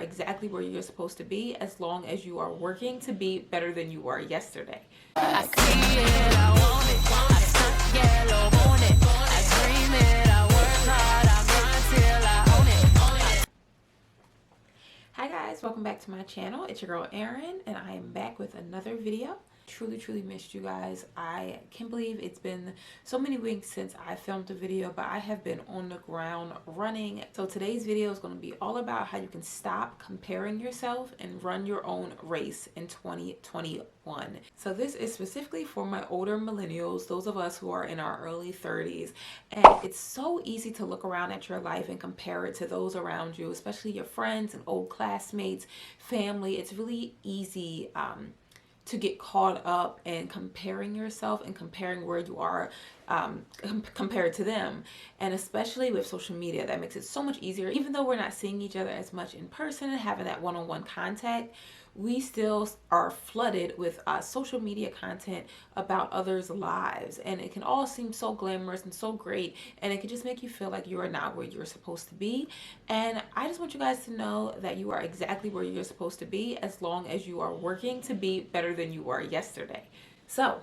exactly where you're supposed to be as long as you are working to be better than you were yesterday. I see it, I want it. I stuck yellow on it. I dream it, I work hard, I grind till I own it. Hi guys, welcome back to my channel. It's your girl Erin and I am back with another video. Truly missed you guys. I can't believe it's been so many weeks since I filmed a video, but I have been on the ground running. So today's video is going to be all about how you can stop comparing yourself and run your own race in 2021. So this is specifically for my older millennials, those of us who are in our early 30s. And it's so easy to look around at your life and compare it to those around you, especially your friends and old classmates, family. It's really easy to get caught up in comparing yourself and comparing where you are compared to them. And especially with social media, that makes it so much easier. Even though we're not seeing each other as much in person and having that one-on-one contact, we still are flooded with social media content about others' lives, and it can all seem so glamorous and so great, and it can just make you feel like you are not where you're supposed to be. And I just want you guys to know that you are exactly where you're supposed to be as long as you are working to be better than you were yesterday. So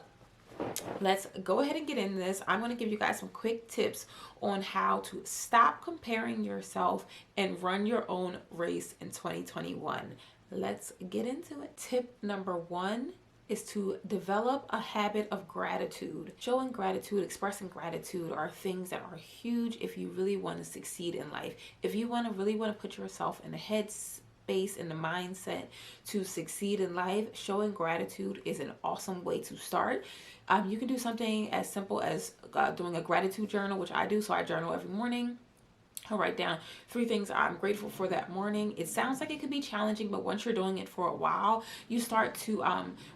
let's go ahead and get into this. I'm going to give you guys some quick tips on how to stop comparing yourself and run your own race in 2021. Let's get into it. Tip number 1 is to develop a habit of gratitude. Showing gratitude, expressing gratitude are things that are huge if you really want to succeed in life. If you really want to put yourself in the headspace and the mindset to succeed in life, showing gratitude is an awesome way to start. You can do something as simple as doing a gratitude journal, which I do. So I journal every morning. I'll write down 3 things I'm grateful for that morning. It sounds like it could be challenging, but once you're doing it for a while, you start to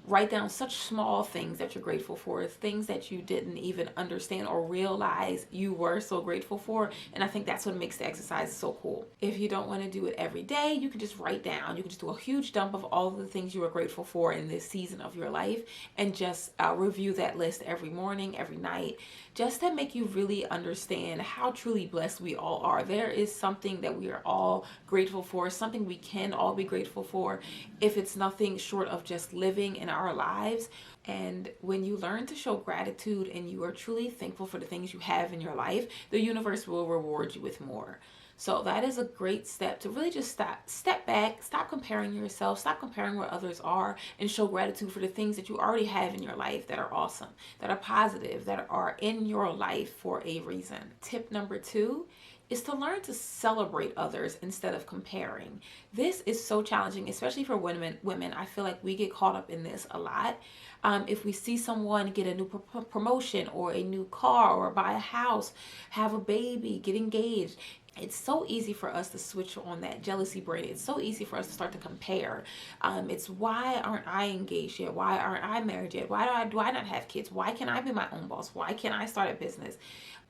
write down such small things that you're grateful for, things that you didn't even understand or realize you were so grateful for. And I think that's what makes the exercise so cool. If you don't want to do it every day, you can just write down. You can just do a huge dump of all of the things you are grateful for in this season of your life and just review that list every morning, every night, just to make you really understand how truly blessed we all are. There is something that we are all grateful for, something we can all be grateful for, if it's nothing short of just living in our lives. And when you learn to show gratitude and you are truly thankful for the things you have in your life, the universe will reward you with more. So that is a great step to really just step back, stop comparing yourself, stop comparing where others are, and show gratitude for the things that you already have in your life that are awesome, that are positive, that are in your life for a reason. Tip number 2 is to learn to celebrate others instead of comparing. This is so challenging, especially for women. I feel like we get caught up in this a lot. If we see someone get a new promotion or a new car or buy a house, have a baby, get engaged, it's so easy for us to switch on that jealousy brain. It's so easy for us to start to compare. It's why aren't I engaged yet? Why aren't I married yet? Why do I not have kids? Why can't I be my own boss? Why can't I start a business?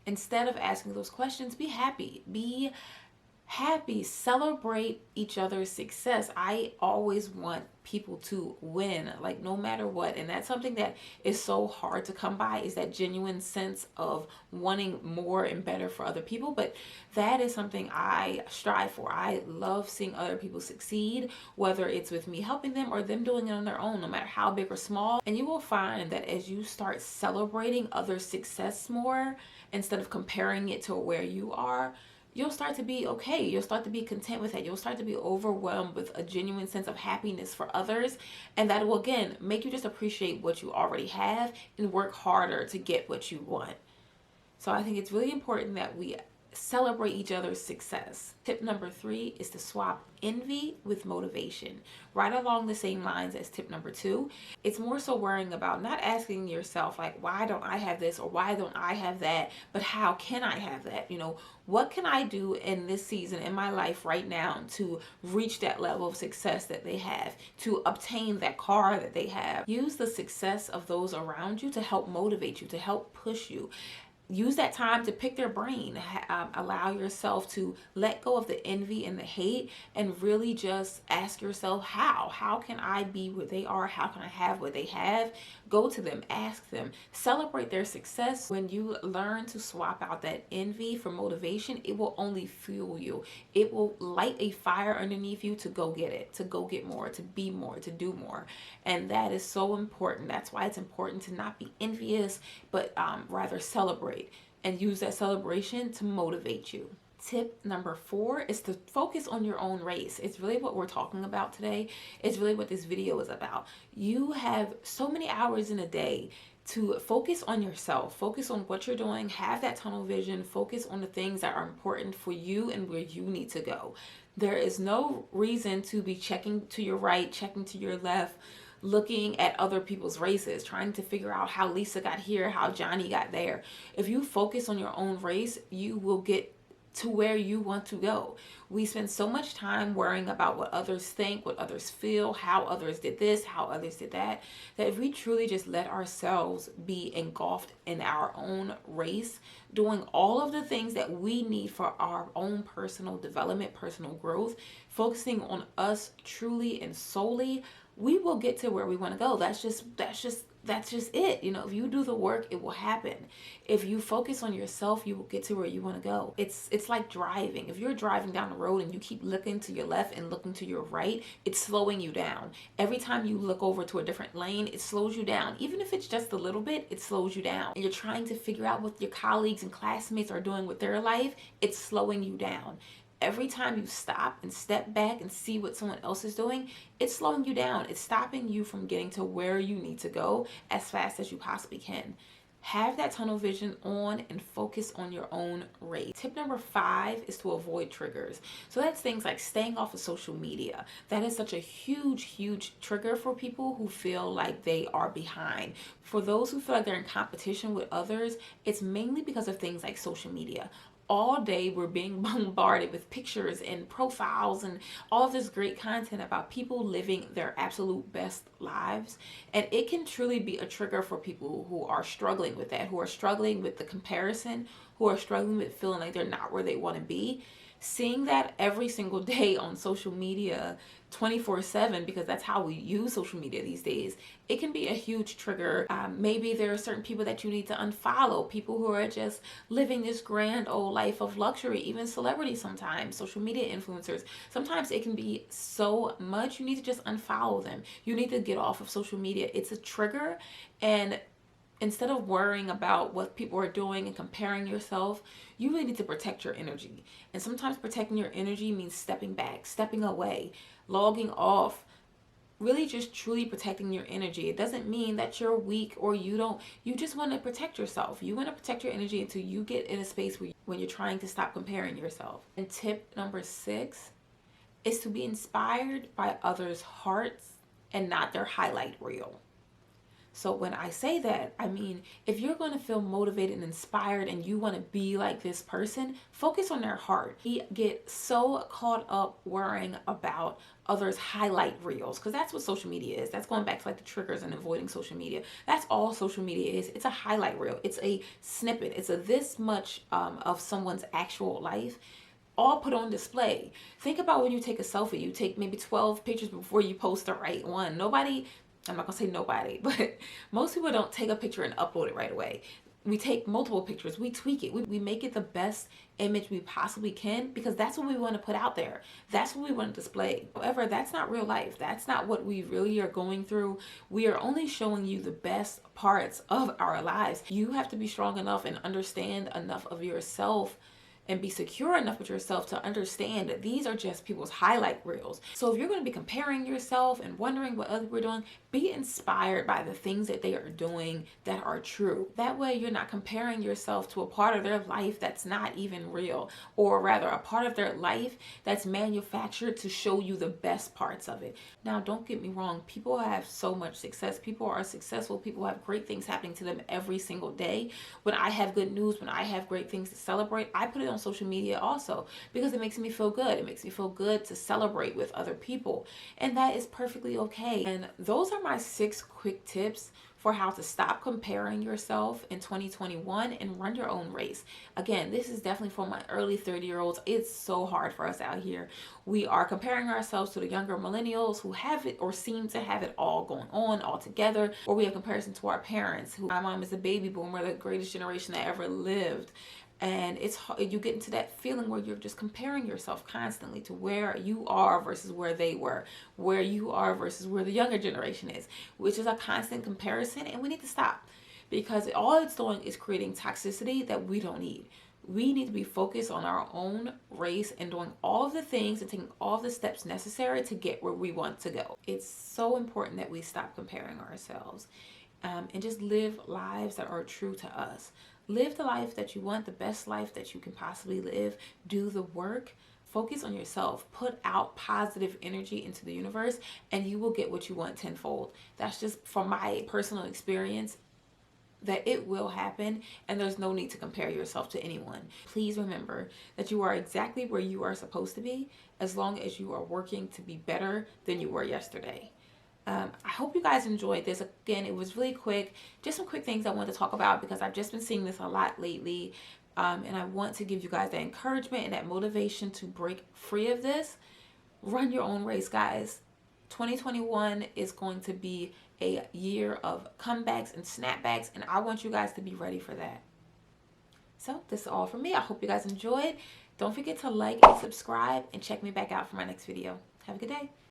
Instead of asking those questions, be happy. Be happy. Celebrate each other's success. I always want people to win, like no matter what. And that's something that is so hard to come by, is that genuine sense of wanting more and better for other people. But that is something I strive for. I love seeing other people succeed, whether it's with me helping them or them doing it on their own, no matter how big or small. And you will find that as you start celebrating other success more, instead of comparing it to where you are, you'll start to be okay. You'll start to be content with that. You'll start to be overwhelmed with a genuine sense of happiness for others. And that will, again, make you just appreciate what you already have and work harder to get what you want. So I think it's really important that we celebrate each other's success. Tip number 3 is to swap envy with motivation. Right along the same lines as tip number 2. It's more so worrying about not asking yourself like, why don't I have this or why don't I have that, but how can I have that? You know, what can I do in this season in my life right now to reach that level of success that they have, to obtain that car that they have? Use the success of those around you to help motivate you, to help push you. use that time to pick their brain. Allow yourself to let go of the envy and the hate and really just ask yourself, how can I be where they are? How can I have what they have? Go to them, ask them, celebrate their success. When you learn to swap out that envy for motivation, it will only fuel you. It will light a fire underneath you to go get it, to go get more, to be more, to do more. And that is so important. That's why it's important to not be envious, but rather celebrate and use that celebration to motivate you. Tip number 4 is to focus on your own race. It's really what we're talking about today. It's really what this video is about. You have so many hours in a day to focus on yourself, focus on what you're doing, have that tunnel vision, focus on the things that are important for you and where you need to go. There is no reason to be checking to your right, checking to your left, looking at other people's races, trying to figure out how Lisa got here, how Johnny got there. If you focus on your own race, you will get to where you want to go. We spend so much time worrying about what others think, what others feel, how others did this, how others did that, that if we truly just let ourselves be engulfed in our own race, doing all of the things that we need for our own personal development, personal growth, focusing on us truly and solely, we will get to where we want to go. That's just it. You know, if you do the work, it will happen. If you focus on yourself, you will get to where you want to go. It's like driving. If you're driving down the road and you keep looking to your left and looking to your right, it's slowing you down. Every time you look over to a different lane, it slows you down. Even if it's just a little bit, it slows you down. And you're trying to figure out what your colleagues and classmates are doing with their life, it's slowing you down. Every time you stop and step back and see what someone else is doing, it's slowing you down. It's stopping you from getting to where you need to go as fast as you possibly can. Have that tunnel vision on and focus on your own race. Tip number 5 is to avoid triggers. So that's things like staying off of social media. That is such a huge trigger for people who feel like they are behind. For those who feel like they're in competition with others, it's mainly because of things like social media. All day we're being bombarded with pictures and profiles and all of this great content about people living their absolute best lives. And it can truly be a trigger for people who are struggling with that, who are struggling with the comparison, who are struggling with feeling like they're not where they want to be. Seeing that every single day on social media 24/7, because that's how we use social media these days, it can be a huge trigger. Maybe there are certain people that you need to unfollow, people who are just living this grand old life of luxury, even celebrities sometimes, social media influencers. Sometimes it can be so much, you need to just unfollow them. You need to get off of social media. It's a trigger, and instead of worrying about what people are doing and comparing yourself, you really need to protect your energy. And sometimes protecting your energy means stepping back, stepping away, logging off, really just truly protecting your energy. It doesn't mean that you're weak or you just want to protect yourself. You want to protect your energy until you get in a space when you're trying to stop comparing yourself. And tip number 6 is to be inspired by others' hearts and not their highlight reel. So when I say that, I mean, if you're going to feel motivated and inspired and you want to be like this person, focus on their heart. We get so caught up worrying about others' highlight reels, because that's what social media is. That's going back to like the triggers and avoiding social media. That's all social media is. It's a highlight reel. It's a snippet. It's a this much of someone's actual life, all put on display. Think about when you take a selfie. You take maybe 12 pictures before you post the right one. I'm not gonna say nobody, but most people don't take a picture and upload it right away. We take multiple pictures, we tweak it, we make it the best image we possibly can, because that's what we want to put out there. That's what we want to display. However, that's not real life. That's not what we really are going through. We are only showing you the best parts of our lives. You have to be strong enough and understand enough of yourself and be secure enough with yourself to understand that these are just people's highlight reels. So if you're going to be comparing yourself and wondering what other people are doing, be inspired by the things that they are doing that are true. That way you're not comparing yourself to a part of their life that's not even real, or rather a part of their life that's manufactured to show you the best parts of it. Now, don't get me wrong. People have so much success. People are successful. People have great things happening to them every single day. When I have good news, when I have great things to celebrate, I put it on social media also, because it makes me feel good. It makes me feel good to celebrate with other people, and that is perfectly okay. And those are my 6 quick tips for how to stop comparing yourself in 2021 and run your own race. Again, this is definitely for my early 30-year-olds. It's so hard for us out here. We are comparing ourselves to the younger millennials who have it or seem to have it all going on all together, or we have comparison to our parents, who, my mom is a baby boomer, the greatest generation that ever lived. And it's hard, you get into that feeling where you're just comparing yourself constantly to where you are versus where they were, where you are versus where the younger generation is, which is a constant comparison. And we need to stop, because all it's doing is creating toxicity that we don't need. We need to be focused on our own race and doing all of the things and taking all the steps necessary to get where we want to go. It's so important that we stop comparing ourselves, and just live lives that are true to us. Live the life that you want, the best life that you can possibly live. Do the work. Focus on yourself. Put out positive energy into the universe, and you will get what you want tenfold. That's just from my personal experience, that it will happen, and there's no need to compare yourself to anyone. Please remember that you are exactly where you are supposed to be, as long as you are working to be better than you were yesterday. I hope you guys enjoyed this. Again, it was really quick. Just some quick things I wanted to talk about, because I've just been seeing this a lot lately. And I want to give you guys that encouragement and that motivation to break free of this. Run your own race, guys. 2021 is going to be a year of comebacks and snapbacks, and I want you guys to be ready for that. So this is all from me. I hope you guys enjoyed. Don't forget to like and subscribe, and check me back out for my next video. Have a good day.